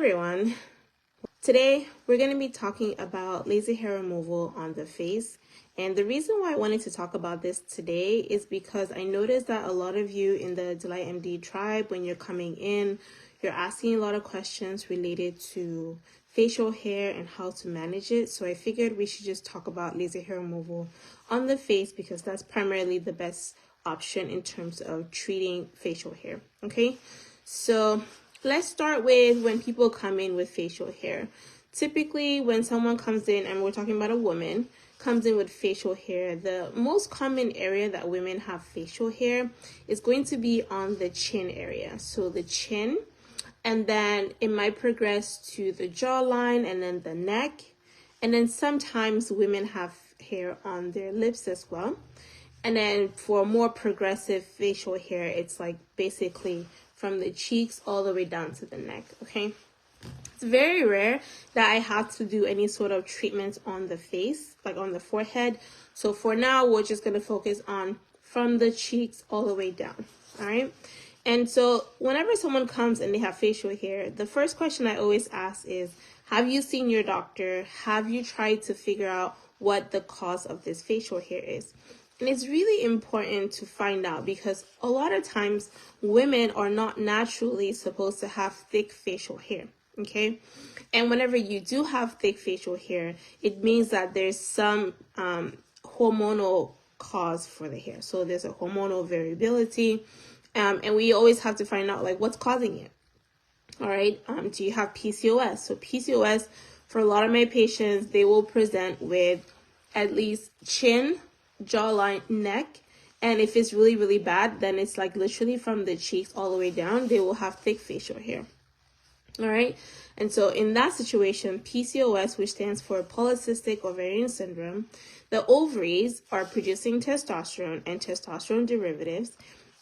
everyone. Today we're going to be talking about laser hair removal on the face. And the reason why I wanted to talk about this today is because I noticed that a lot of you in the Delight MD tribe, when you're coming in, you're asking a lot of questions related to facial hair and how to manage it. So I figured we should just talk about laser hair removal on the face because that's primarily the best option in terms of treating facial hair. Okay, so let's start with when people come in with facial hair. Typically, when someone comes in, and we're talking about a woman, comes in with facial hair, the most common area that women have facial hair is going to be on the chin area. So the chin, and then it might progress to the jawline and then the neck. And then sometimes women have hair on their lips as well. And then for more progressive facial hair, it's like basically from the cheeks all the way down to the neck, okay? It's very rare that I have to do any sort of treatment on the face, like on the forehead. So for now, we're just going to focus on from the cheeks all the way down, all right? And so whenever someone comes and they have facial hair, the first question I always ask is, have you seen your doctor? Have you tried to figure out what the cause of this facial hair is? And it's really important to find out because a lot of times women are not naturally supposed to have thick facial hair, okay? And whenever you do have thick facial hair, it means that there's some hormonal cause for the hair. So there's a hormonal variability, and we always have to find out like what's causing it. All right, do you have PCOS? So PCOS, for a lot of my patients, they will present with at least chin, jawline, neck, and if it's really, really bad, then it's like literally from the cheeks all the way down, they will have thick facial hair. All right, and so in that situation, PCOS, which stands for polycystic ovarian syndrome, the ovaries are producing testosterone and testosterone derivatives,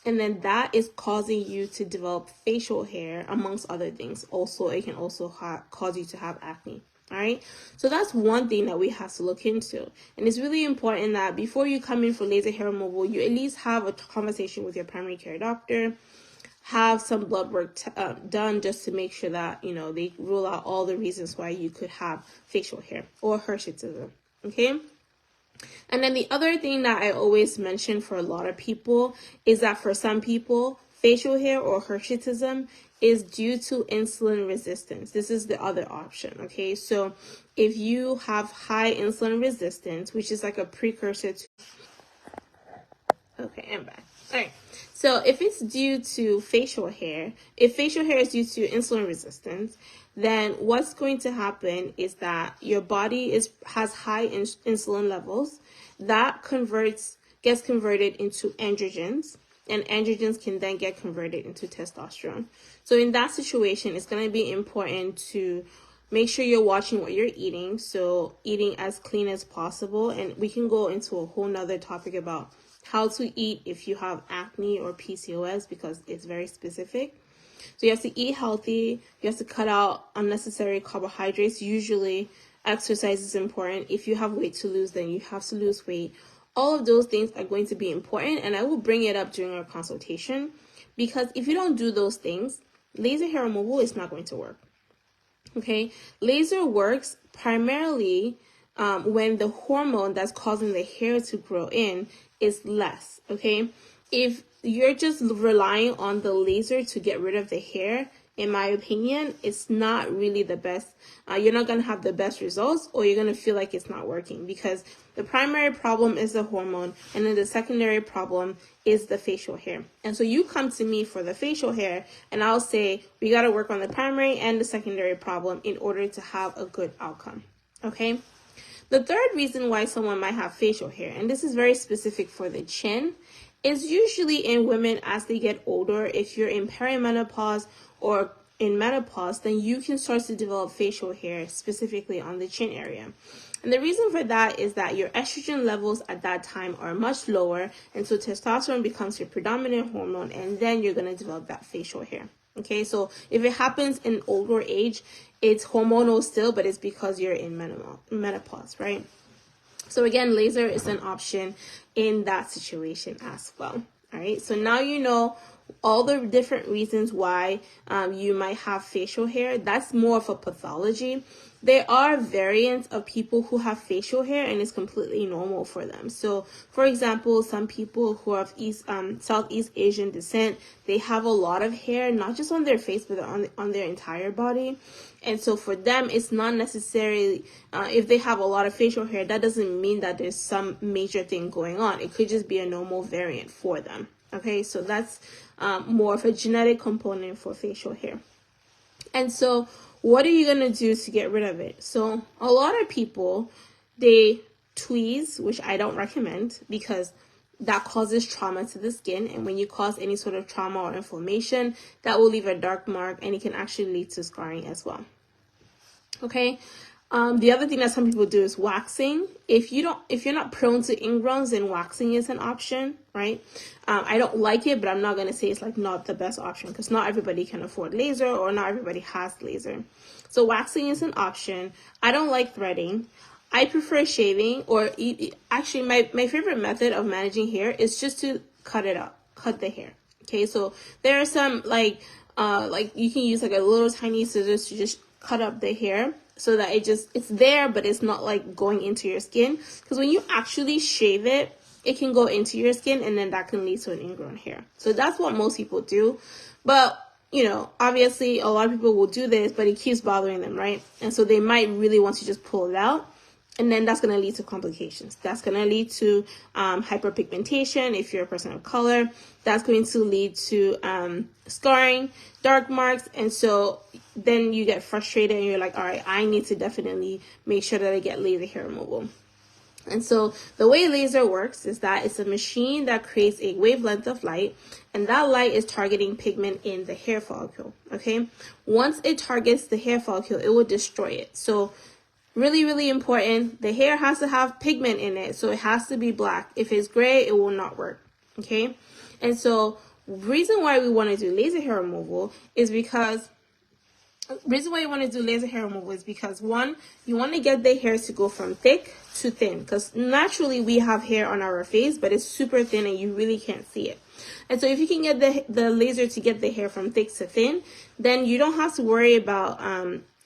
and then that is causing you to develop facial hair, amongst other things. Also, it can also cause you to have acne. All right, so that's one thing that we have to look into. And it's really important that before you come in for laser hair removal, you at least have a conversation with your primary care doctor, have some blood work done just to make sure that, you know, they rule out all the reasons why you could have facial hair or hirsutism, okay? And then the other thing that I always mention for a lot of people is that for some people, facial hair or hirsutism is due to insulin resistance. This is the other option, okay? So if you have high insulin resistance, which is like a precursor to... Okay, I'm back. All right. So if it's due to facial hair, if facial hair is due to insulin resistance, then what's going to happen is that your body has high insulin levels. That gets converted into androgens, and androgens can then get converted into testosterone. So in that situation, it's going to be important to make sure you're watching what you're eating. So eating as clean as possible. And we can go into a whole nother topic about how to eat if you have acne or PCOS because it's very specific. So you have to eat healthy. You have to cut out unnecessary carbohydrates. Usually exercise is important. If you have weight to lose, then you have to lose weight. All of those things are going to be important, and I will bring it up during our consultation because if you don't do those things, laser hair removal is not going to work. Okay, laser works primarily when the hormone that's causing the hair to grow in is less. Okay, if you're just relying on the laser to get rid of the hair, in my opinion, it's not really the best. You're not going to have the best results, or you're going to feel like it's not working because the primary problem is the hormone, and then the secondary problem is the facial hair. And so you come to me for the facial hair, and I'll say, we got to work on the primary and the secondary problem in order to have a good outcome. Okay. The third reason why someone might have facial hair, and this is very specific for the chin, is usually in women as they get older. If you're in perimenopause or in menopause, then you can start to develop facial hair specifically on the chin area. And the reason for that is that your estrogen levels at that time are much lower, and so testosterone becomes your predominant hormone, and then you're going to develop that facial hair. Okay, so if it happens in older age, it's hormonal still, but it's because you're in menopause, right? So again, laser is an option in that situation as well. All right, so now you know all the different reasons why you might have facial hair, that's more of a pathology. There are variants of people who have facial hair and it's completely normal for them. So, for example, some people who are of Southeast Asian descent, they have a lot of hair, not just on their face, but on their entire body. And so for them, it's not necessarily, if they have a lot of facial hair, that doesn't mean that there's some major thing going on. It could just be a normal variant for them. Okay, so that's more of a genetic component for facial hair. And so what are you going to do to get rid of it? So a lot of people, they tweeze, which I don't recommend because that causes trauma to the skin. And when you cause any sort of trauma or inflammation, that will leave a dark mark and it can actually lead to scarring as well. Okay. The other thing that some people do is waxing. If you're not prone to ingrowns, then waxing is an option, right? I don't like it, but I'm not going to say it's like not the best option because not everybody can afford laser or not everybody has laser. So waxing is an option. I don't like threading. I prefer shaving, or actually my favorite method of managing hair is just to cut it up, cut the hair. Okay, so there are some like you can use like a little tiny scissors to just cut up the hair so that it's there, but it's not like going into your skin. Because when you actually shave it, it can go into your skin and then that can lead to an ingrown hair. So that's what most people do. But, you know, obviously a lot of people will do this, but it keeps bothering them, right? And so they might really want to just pull it out. And then that's going to lead to complications. That's going to lead to hyperpigmentation if you're a person of color. That's going to lead to scarring, dark marks. And so then you get frustrated and you're like, all right, I need to definitely make sure that I get laser hair removal. And so the way laser works is that it's a machine that creates a wavelength of light, and that light is targeting pigment in the hair follicle, okay? Once it targets the hair follicle, it will destroy it. So really, really important, the hair has to have pigment in it, so it has to be black. If it's gray, it will not work, okay? And so reason why we want to do laser hair removal is because one, you want to get the hair to go from thick to thin, because naturally we have hair on our face, but it's super thin and you really can't see it. And so if you can get the laser to get the hair from thick to thin, then you don't have to worry about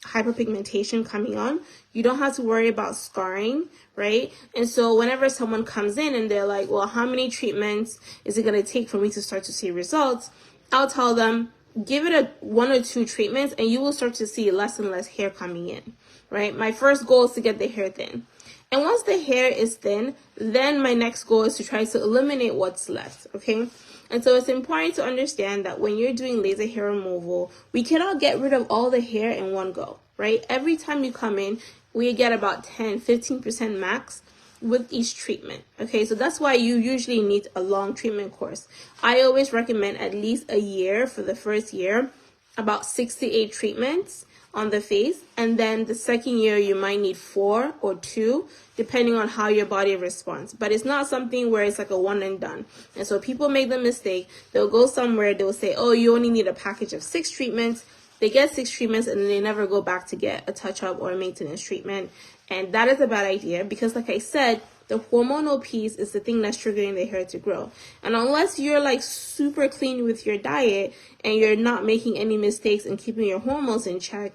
hyperpigmentation coming on. You don't have to worry about scarring, right? And so whenever someone comes in and they're like, well, how many treatments is it going to take for me to start to see results? I'll tell them, give it one or two treatments and you will start to see less and less hair coming in, right? My first goal is to get the hair thin. And once the hair is thin, then my next goal is to try to eliminate what's left, okay? And so it's important to understand that when you're doing laser hair removal, we cannot get rid of all the hair in one go, right? Every time you come in, we get about 10-15% max with each treatment, okay? So that's why you usually need a long treatment course. I always recommend at least a year for the first year, about 6 to 8 treatments on the face, and then the second year you might need 4 or 2 depending on how your body responds. But it's not something where it's like a one and done. And so people make the mistake, they'll go somewhere, they'll say, oh, you only need a package of 6 treatments. They get 6 treatments and then they never go back to get a touch-up or a maintenance treatment. And that is a bad idea because, like I said, the hormonal piece is the thing that's triggering the hair to grow. And unless you're like super clean with your diet and you're not making any mistakes and keeping your hormones in check,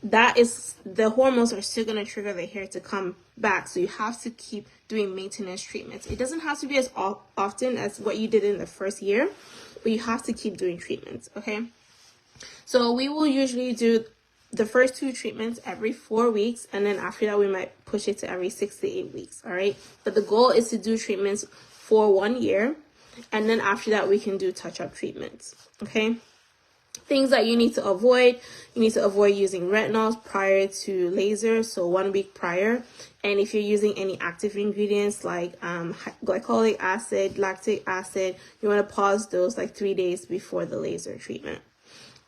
the hormones are still going to trigger the hair to come back. So you have to keep doing maintenance treatments. It doesn't have to be as often as what you did in the first year, but you have to keep doing treatments, okay? So we will usually do the first 2 treatments every 4 weeks, and then after that we might push it to every 6 to 8 weeks, all right? But the goal is to do treatments for 1 year, and then after that we can do touch-up treatments, okay? Things that you need to avoid using retinols prior to laser, so 1 week prior. And if you're using any active ingredients like glycolic acid, lactic acid, you want to pause those like 3 days before the laser treatment.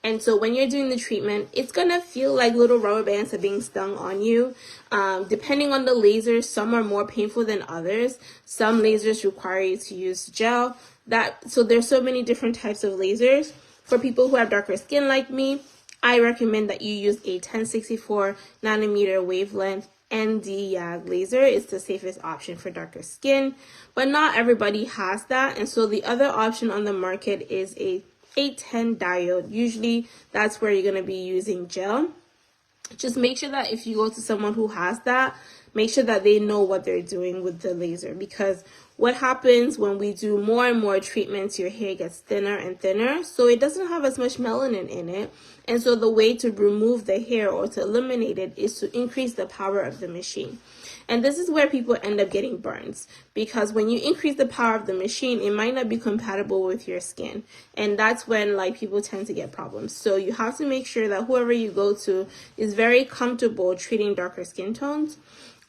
And so when you're doing the treatment, it's going to feel like little rubber bands are being stung on you. Depending on the laser, some are more painful than others. Some lasers require you to use gel. So there's so many different types of lasers. For people who have darker skin like me, I recommend that you use a 1064 nanometer wavelength ND YAG laser. It's the safest option for darker skin, but not everybody has that. And so the other option on the market is a 810 diode. Usually that's where you're going to be using gel. Just make sure that if you go to someone who has that, make sure that they know what they're doing with the laser, because what happens when we do more and more treatments, your hair gets thinner and thinner, so it doesn't have as much melanin in it. And so the way to remove the hair or to eliminate it is to increase the power of the machine. And this is where people end up getting burns, because when you increase the power of the machine, it might not be compatible with your skin. And that's when like people tend to get problems. So you have to make sure that whoever you go to is very comfortable treating darker skin tones.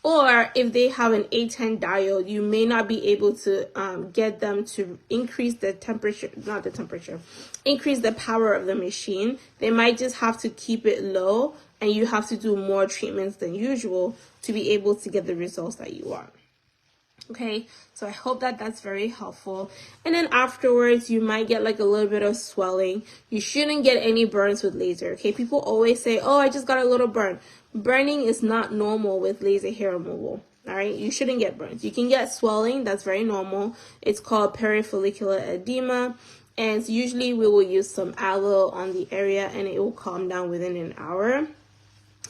Or if they have an 810 diode, you may not be able to get them to increase the temperature, increase the power of the machine. They might just have to keep it low, and you have to do more treatments than usual to be able to get the results that you want. Okay, so I hope that that's very helpful. And then afterwards, you might get like a little bit of swelling. You shouldn't get any burns with laser. Okay, people always say, oh, I just got a little burn. Burning is not normal with laser hair removal. All right, you shouldn't get burns. You can get swelling. That's very normal. It's called perifollicular edema. And usually we will use some aloe on the area and it will calm down within an hour.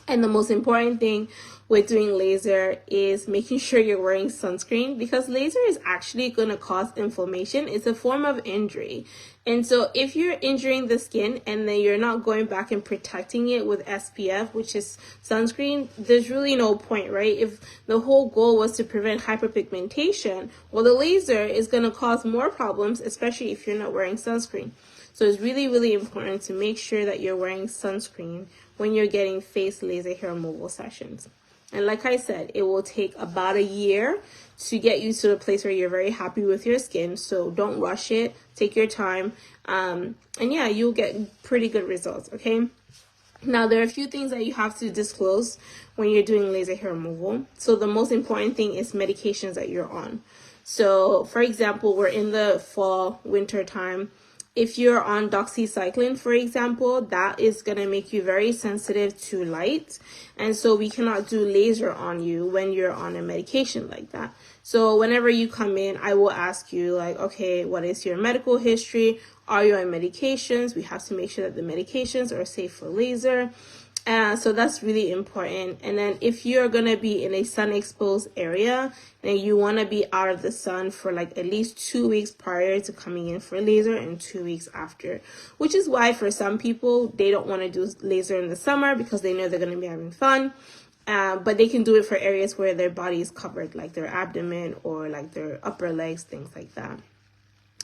And the most important thing with doing laser is making sure you're wearing sunscreen, because laser is actually going to cause inflammation. It's a form of injury. And so if you're injuring the skin and then you're not going back and protecting it with SPF, which is sunscreen, there's really no point, right? If the whole goal was to prevent hyperpigmentation, well, the laser is going to cause more problems, especially if you're not wearing sunscreen. So it's really, really important to make sure that you're wearing sunscreen when you're getting face laser hair removal sessions. And like I said, it will take about a year to get you to the place where you're very happy with your skin. So don't rush it. Take your time. And yeah, you'll get pretty good results, okay? Now, there are a few things that you have to disclose when you're doing laser hair removal. So the most important thing is medications that you're on. So, for example, we're in the fall, winter time. If you're on doxycycline, for example, that is going to make you very sensitive to light. And so we cannot do laser on you when you're on a medication like that. So whenever you come in, I will ask you like, okay, what is your medical history? Are you on medications? We have to make sure that the medications are safe for laser. So that's really important. And then if you're going to be in a sun exposed area, then you want to be out of the sun for like at least 2 weeks prior to coming in for laser and 2 weeks after, which is why for some people, they don't want to do laser in the summer because they know they're going to be having fun. But they can do it for areas where their body is covered, like their abdomen or like their upper legs, things like that.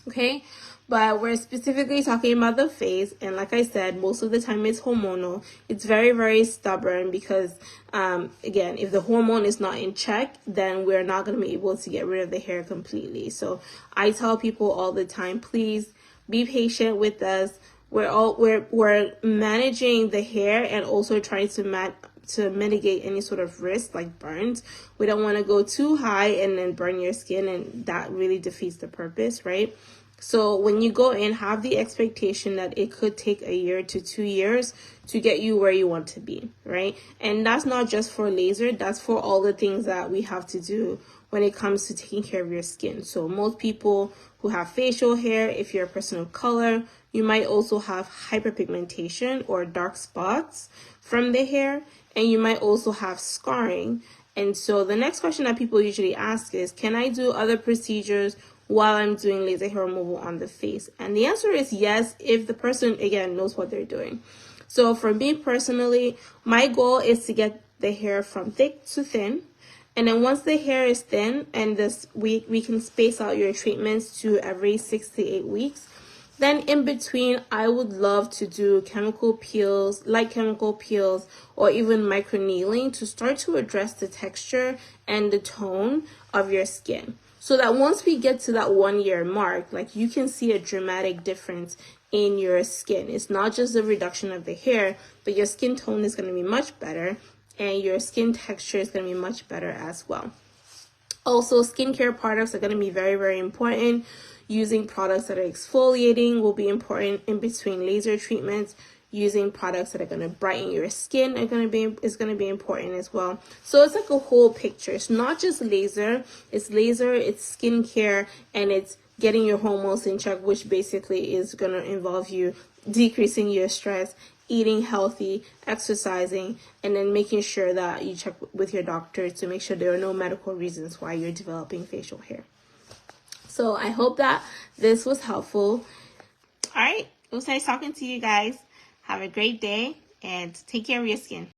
Okay, but we're specifically talking about the face, and like I said, most of the time it's hormonal. It's very, very stubborn because again, if the hormone is not in check, then we're not going to be able to get rid of the hair completely. So I tell people all the time, please be patient with us. We're managing the hair and also trying to mitigate any sort of risk like burns. We don't want to go too high and then burn your skin, and that really defeats the purpose, right? So when you go in, have the expectation that it could take a year to 2 years to get you where you want to be, right? And that's not just for laser, that's for all the things that we have to do when it comes to taking care of your skin. So most people who have facial hair, if you're a person of color, you might also have hyperpigmentation or dark spots from the hair, and you might also have scarring. And so the next question that people usually ask is, can I do other procedures while I'm doing laser hair removal on the face? And the answer is yes, if the person, again, knows what they're doing. So for me personally, my goal is to get the hair from thick to thin. And then once the hair is thin, and we can space out your treatments to every 6 to 8 weeks. Then in between, I would love to do chemical peels, light chemical peels, or even microneedling to start to address the texture and the tone of your skin. So that once we get to that 1 year mark, like you can see a dramatic difference in your skin. It's not just the reduction of the hair, but your skin tone is going to be much better and your skin texture is going to be much better as well. Also, skincare products are going to be very, very important. Using products that are exfoliating will be important in between laser treatments. Using products that are going to brighten your skin is going to be important as well. So it's like a whole picture. It's not just laser, it's skincare, and it's getting your hormones in check, which basically is going to involve you decreasing your stress, eating healthy, exercising, and then making sure that you check with your doctor to make sure there are no medical reasons why you're developing facial hair. So I hope that this was helpful. All right, it was nice talking to you guys. Have a great day and take care of your skin.